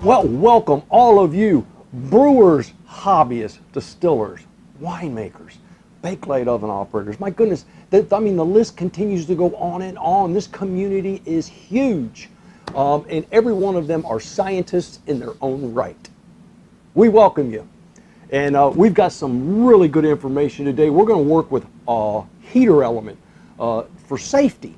Well, welcome all of you brewers, hobbyists, distillers, winemakers, bakelite oven operators. My goodness, the list continues to go on and on. This community is huge, and every one of them are scientists in their own right. We welcome you, and we've got some really good information today. We're going to work with a heater element for safety.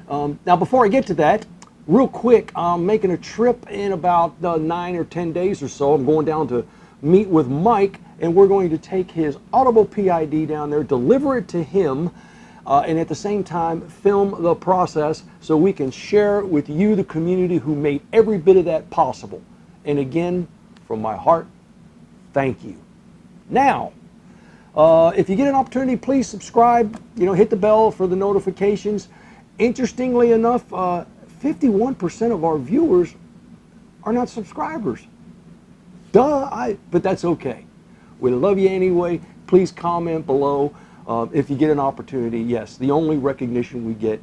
Now, before I get to that, real quick, I'm making a trip in about 9 or 10 days or so. I'm going down to meet with Mike, and we're going to take his audible PID down there, deliver it to him, and at the same time film the process so we can share with you, the community, who made every bit of that possible. And again, from my heart, thank you. Now, if you get an opportunity, please subscribe, hit the bell for the notifications. Interestingly enough, 51% of our viewers are not subscribers. Duh, but that's okay. We love you anyway. Please comment below if you get an opportunity. Yes, the only recognition we get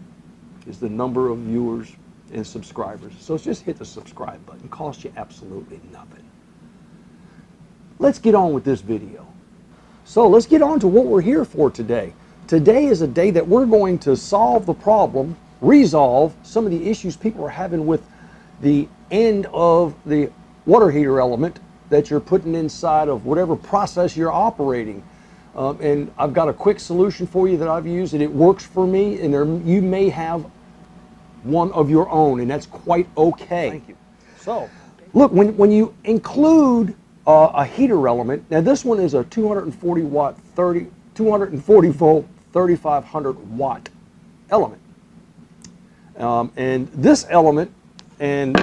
is the number of viewers and subscribers. So just hit the subscribe button. It costs you absolutely nothing. Let's get on with this video. So let's get on to what we're here for today. Today is a day that we're going to solve the problem, resolve some of the issues people are having with the end of the water heater element that you're putting inside of whatever process you're operating. And I've got a quick solution for you that I've used, and it works for me, and you may have one of your own, and that's quite okay. Thank you. So, look, when you include a heater element, now this one is a 240 volt, 3500 watt element. And this element, and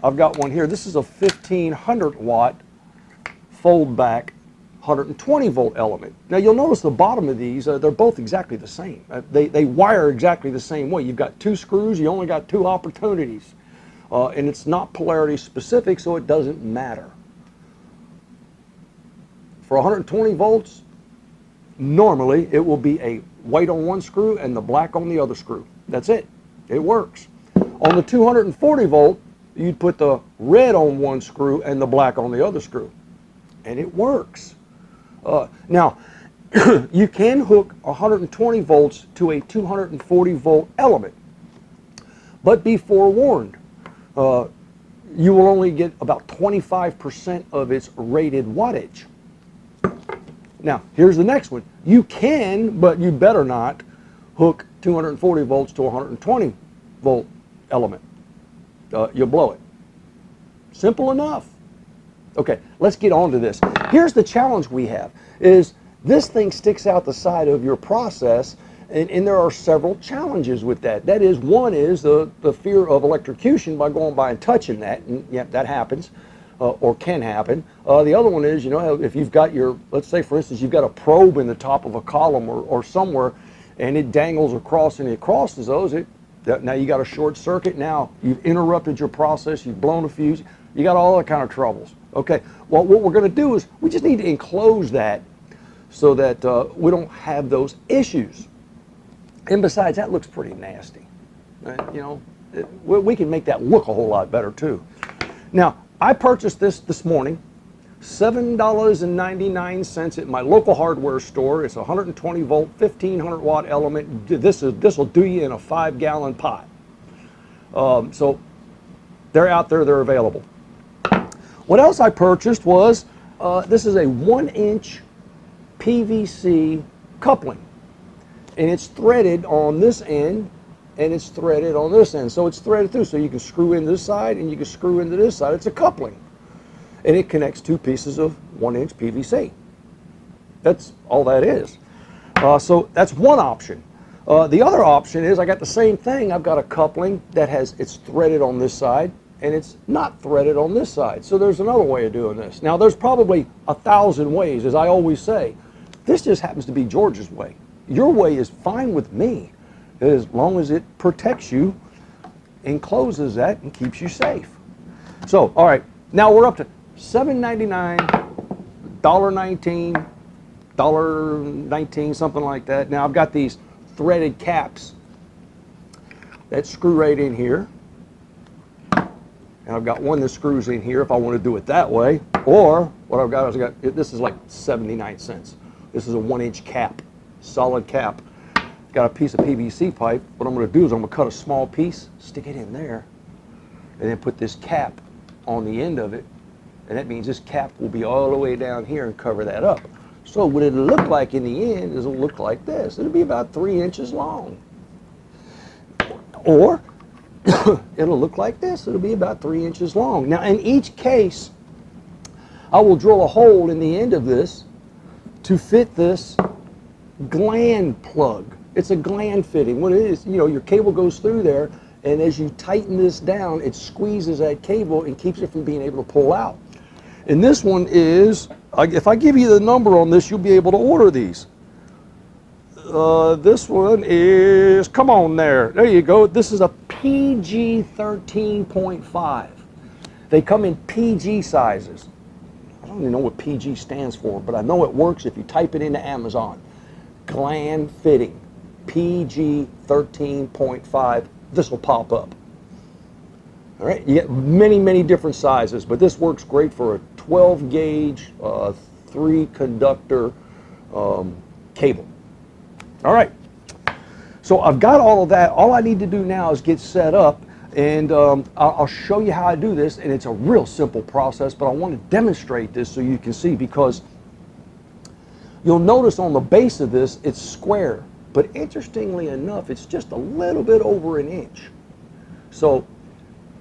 I've got one here, this is a 1500 watt fold back 120 volt element. Now you'll notice the bottom of these, they're both exactly the same. They wire exactly the same way. You've got two screws, you only got two opportunities. And it's not polarity specific, so it doesn't matter. For 120 volts, normally it will be a white on one screw and the black on the other screw. That's it. It works. On the 240 volt, you'd put the red on one screw and the black on the other screw. And it works. Now, you can hook 120 volts to a 240 volt element. But be forewarned, you will only get about 25% of its rated wattage. Now, here's the next one. You can, but you better not, hook 240 volts to a 120 volt element. You'll blow it. Simple enough. Okay, let's get on to this. Here's the challenge we have, is this thing sticks out the side of your process, and there are several challenges with that. That is, one is the fear of electrocution by going by and touching that, and yeah, that happens. Or can happen. The other one is, if you've got let's say for instance, you've got a probe in the top of a column or somewhere, and it dangles across and it crosses those, now you got a short circuit. Now you've interrupted your process, you've blown a fuse, you got all that kind of troubles. Okay, well, what we're going to do is we just need to enclose that so that we don't have those issues. And besides, that looks pretty nasty. We can make that look a whole lot better too. Now, I purchased this morning, $7.99 at my local hardware store. It's a 120 volt, 1500 watt element. This will do you in a 5-gallon pot. So they're out there, they're available. What else I purchased was, this is a 1-inch PVC coupling. And it's threaded on this end, and it's threaded on this end. So it's threaded through, so you can screw in this side and you can screw into this side. It's a coupling. And it connects two pieces of 1-inch PVC. That's all that is. So that's one option. The other option is I got the same thing. I've got a coupling that it's threaded on this side and it's not threaded on this side. So there's another way of doing this. Now there's probably 1,000 ways, as I always say. This just happens to be George's way. Your way is fine with me, as long as it protects you, encloses that, and keeps you safe. So, all right, now we're up to $7.99, $1.19, $1.19, something like that. Now I've got these threaded caps that screw right in here. And I've got one that screws in here if I want to do it that way. Or what I've got is this is like 79 cents. This is a 1-inch cap, solid cap. Got a piece of PVC pipe. What I'm going to do is I'm going to cut a small piece, stick it in there, and then put this cap on the end of it. And that means this cap will be all the way down here and cover that up. So what it'll look like in the end is it'll look like this. It'll be about 3 inches long. Or it'll look like this. It'll be about 3 inches long. Now in each case, I will drill a hole in the end of this to fit this gland plug. It's a gland fitting. What it is, you know, your cable goes through there, and as you tighten this down, it squeezes that cable and keeps it from being able to pull out. And this one is, if I give you the number on this, you'll be able to order these. This one is, come on there you go. This is a PG 13.5. They come in PG sizes. I don't even know what PG stands for, but I know it works if you type it into Amazon. Gland fitting, PG 13.5. This will pop up. All right, you get many different sizes, but this works great for a 12 gauge, 3 conductor cable. All right, so I've got all of that. All I need to do now is get set up, and I'll show you how I do this, and it's a real simple process, but I want to demonstrate this so you can see, because you'll notice on the base of this, it's square, but interestingly enough, it's just a little bit over 1 inch. So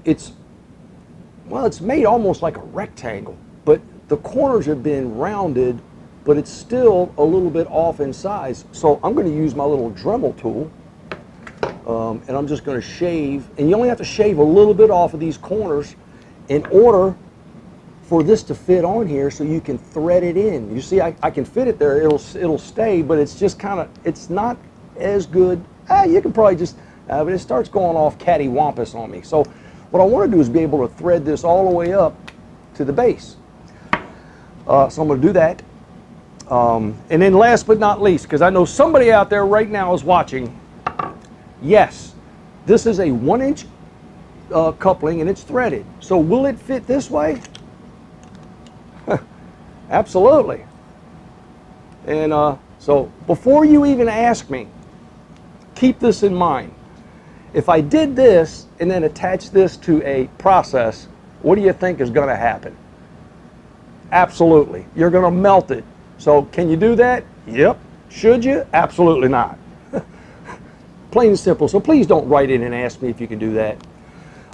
it's made almost like a rectangle, but the corners have been rounded, but it's still a little bit off in size. So I'm going to use my little Dremel tool, and I'm just going to shave, and you only have to shave a little bit off of these corners in order for this to fit on here, so you can thread it in. You see, I can fit it there, it'll stay, but it's just kind of, it's not as good. You can probably just, but it starts going off cattywampus on me. So what I want to do is be able to thread this all the way up to the base. So I'm going to do that. And then last but not least, because I know somebody out there right now is watching, yes, this is a 1-inch coupling and it's threaded. So will it fit this way? Absolutely. And so before you even ask me, keep this in mind. If I did this and then attach this to a process, what do you think is going to happen? Absolutely. You're going to melt it. So can you do that? Yep. Should you? Absolutely not. Plain and simple. So please don't write in and ask me if you can do that.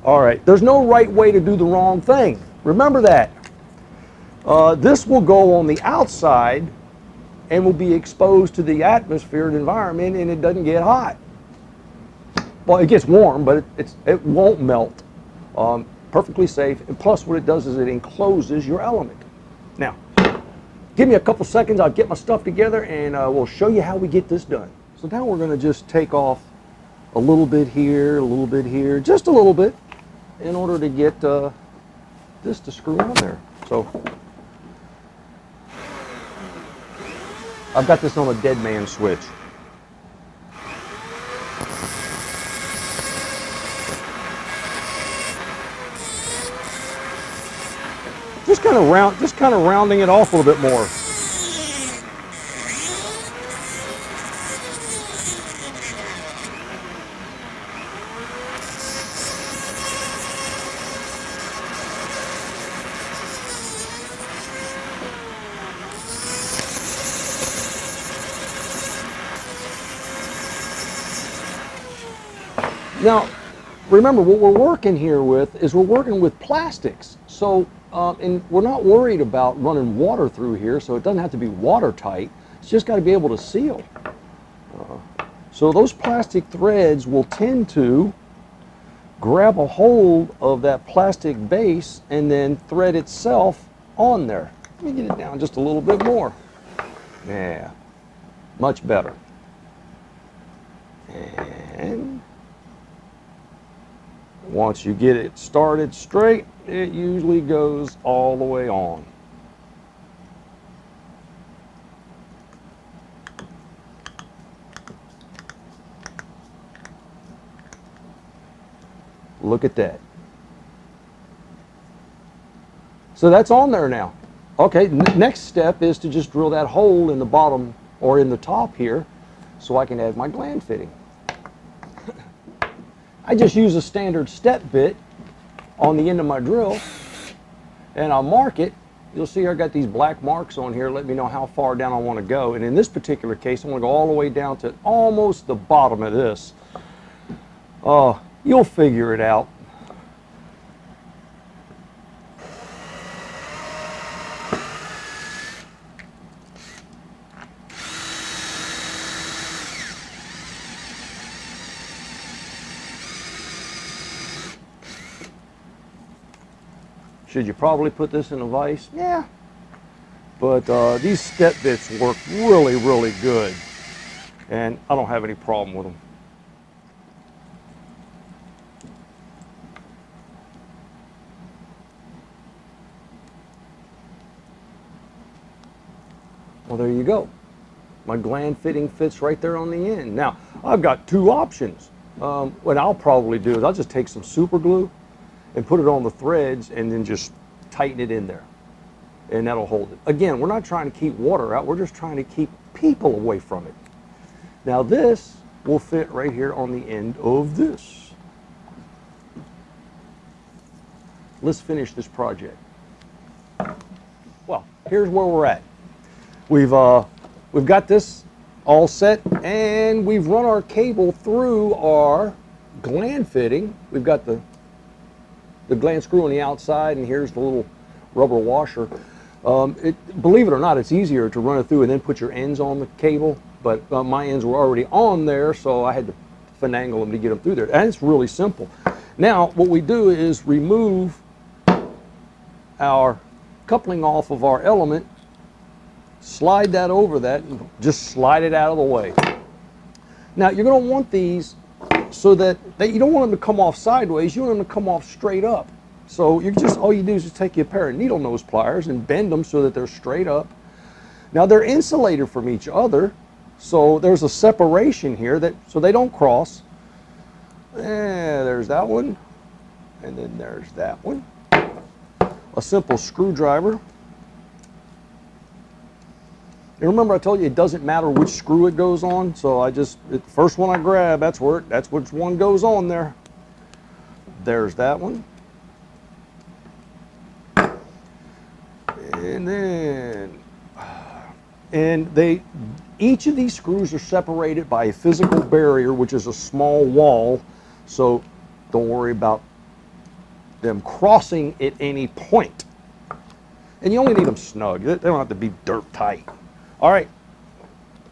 All right. There's no right way to do the wrong thing. Remember that. This will go on the outside and will be exposed to the atmosphere and environment, and it doesn't get hot. Well, it gets warm, but it won't melt. Perfectly safe. And plus what it does is it encloses your element. Now, give me a couple seconds, I'll get my stuff together, and we'll show you how we get this done. So now we're going to just take off a little bit here, just a little bit, in order to get this to screw on there. So I've got this on a dead man switch. Just kind of rounding it off a little bit more. Now, remember what we're working here with is we're working with plastics. So, and we're not worried about running water through here, so it doesn't have to be watertight. It's just got to be able to seal. So those plastic threads will tend to grab a hold of that plastic base and then thread itself on there. Let me get it down just a little bit more. Yeah, much better. And once you get it started straight, it usually goes all the way on. Look at that. So that's on there now. Okay, next step is to just drill that hole in the bottom or in the top here so I can add my gland fitting. I just use a standard step bit on the end of my drill and I'll mark it. You'll see I got these black marks on here. Let me know how far down I want to go. And in this particular case, I'm going to go all the way down to almost the bottom of this. You'll figure it out. Should you probably put this in a vise? Yeah. But these step bits work really, really good. And I don't have any problem with them. Well, there you go. My gland fitting fits right there on the end. Now, I've got two options. What I'll probably do is I'll just take some super glue and put it on the threads and then just tighten it in there. And that'll hold it. Again, we're not trying to keep water out, we're just trying to keep people away from it. Now this will fit right here on the end of this. Let's finish this project. Well, here's where we're at. We've got this all set and we've run our cable through our gland fitting. We've got the gland screw on the outside, and here's the little rubber washer. Believe it or not, it's easier to run it through and then put your ends on the cable, but my ends were already on there, so I had to finagle them to get them through there. And it's really simple. Now, what we do is remove our coupling off of our element, slide that over that, and just slide it out of the way. Now, you're going to want these so that you don't want them to come off sideways, you want them to come off straight up. So all you do is just take a pair of needle nose pliers and bend them so that they're straight up. Now they're insulated from each other, so there's a separation here so they don't cross. There's that one, and then there's that one. A simple screwdriver. And remember I told you it doesn't matter which screw it goes on, so the first one I grab, that's which one goes on there. There's that one. And each of these screws are separated by a physical barrier, which is a small wall, so don't worry about them crossing at any point. And you only need them snug. They don't have to be dirt tight. All right,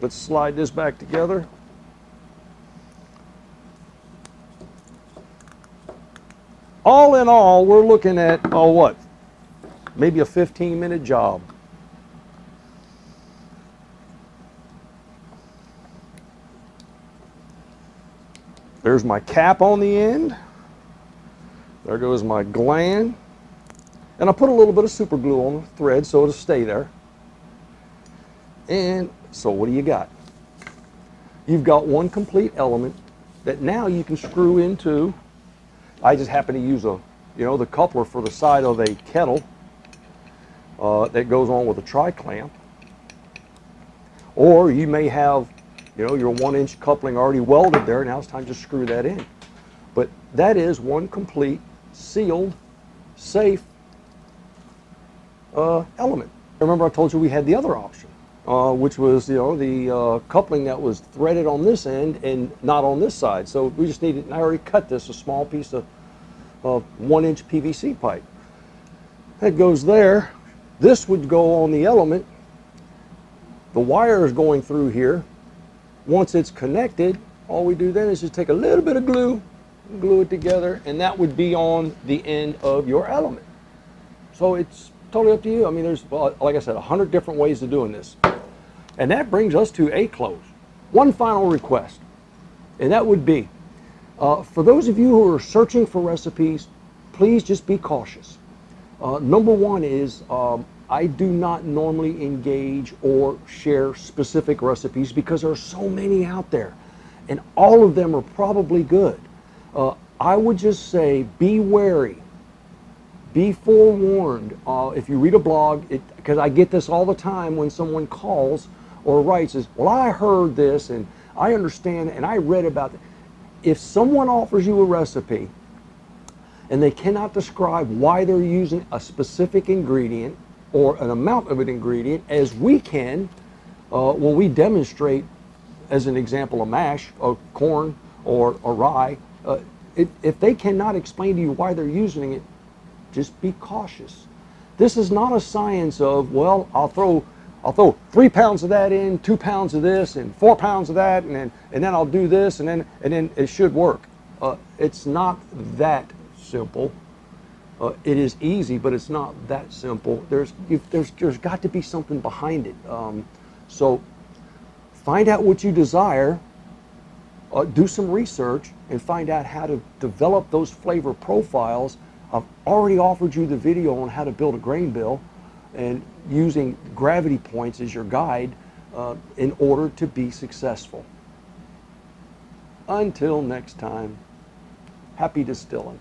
let's slide this back together. All in all, we're looking at, maybe a 15-minute job. There's my cap on the end. There goes my gland. And I put a little bit of super glue on the thread so it'll stay there. And so what do you got? You've got one complete element that now you can screw into. I just happen to use the coupler for the side of a kettle that goes on with a tri-clamp. Or you may have, your 1-inch coupling already welded there. Now it's time to screw that in. But that is one complete, sealed, safe element. Remember I told you we had the other option, which was, the coupling that was threaded on this end and not on this side. So we just needed, and I already cut this, a small piece of 1-inch PVC pipe. That goes there. This would go on the element. The wire is going through here. Once it's connected, all we do then is just take a little bit of glue, glue it together, and that would be on the end of your element. So it's totally up to you. I mean, there's, like I said, 100 different ways of doing this. And that brings us to a close. One final request, and that would be, for those of you who are searching for recipes, please just be cautious. Number one is, I do not normally engage or share specific recipes because there are so many out there, and all of them are probably good. I would just say be wary. Be forewarned. If you read a blog, because I get this all the time when someone calls or writes, is, well, I heard this and I understand and I read about it. If someone offers you a recipe and they cannot describe why they're using a specific ingredient or an amount of an ingredient, as we can when we demonstrate, as an example, a mash of corn or rye, if they cannot explain to you why they're using it, just be cautious. This is not a science of, well, I'll throw 3 pounds of that in, 2 pounds of this, and 4 pounds of that, and then I'll do this, and then it should work. It's not that simple. It is easy, but it's not that simple. There's got to be something behind it. So find out what you desire. Do some research and find out how to develop those flavor profiles. I've already offered you the video on how to build a grain bill and using gravity points as your guide in order to be successful. Until next time, happy distilling.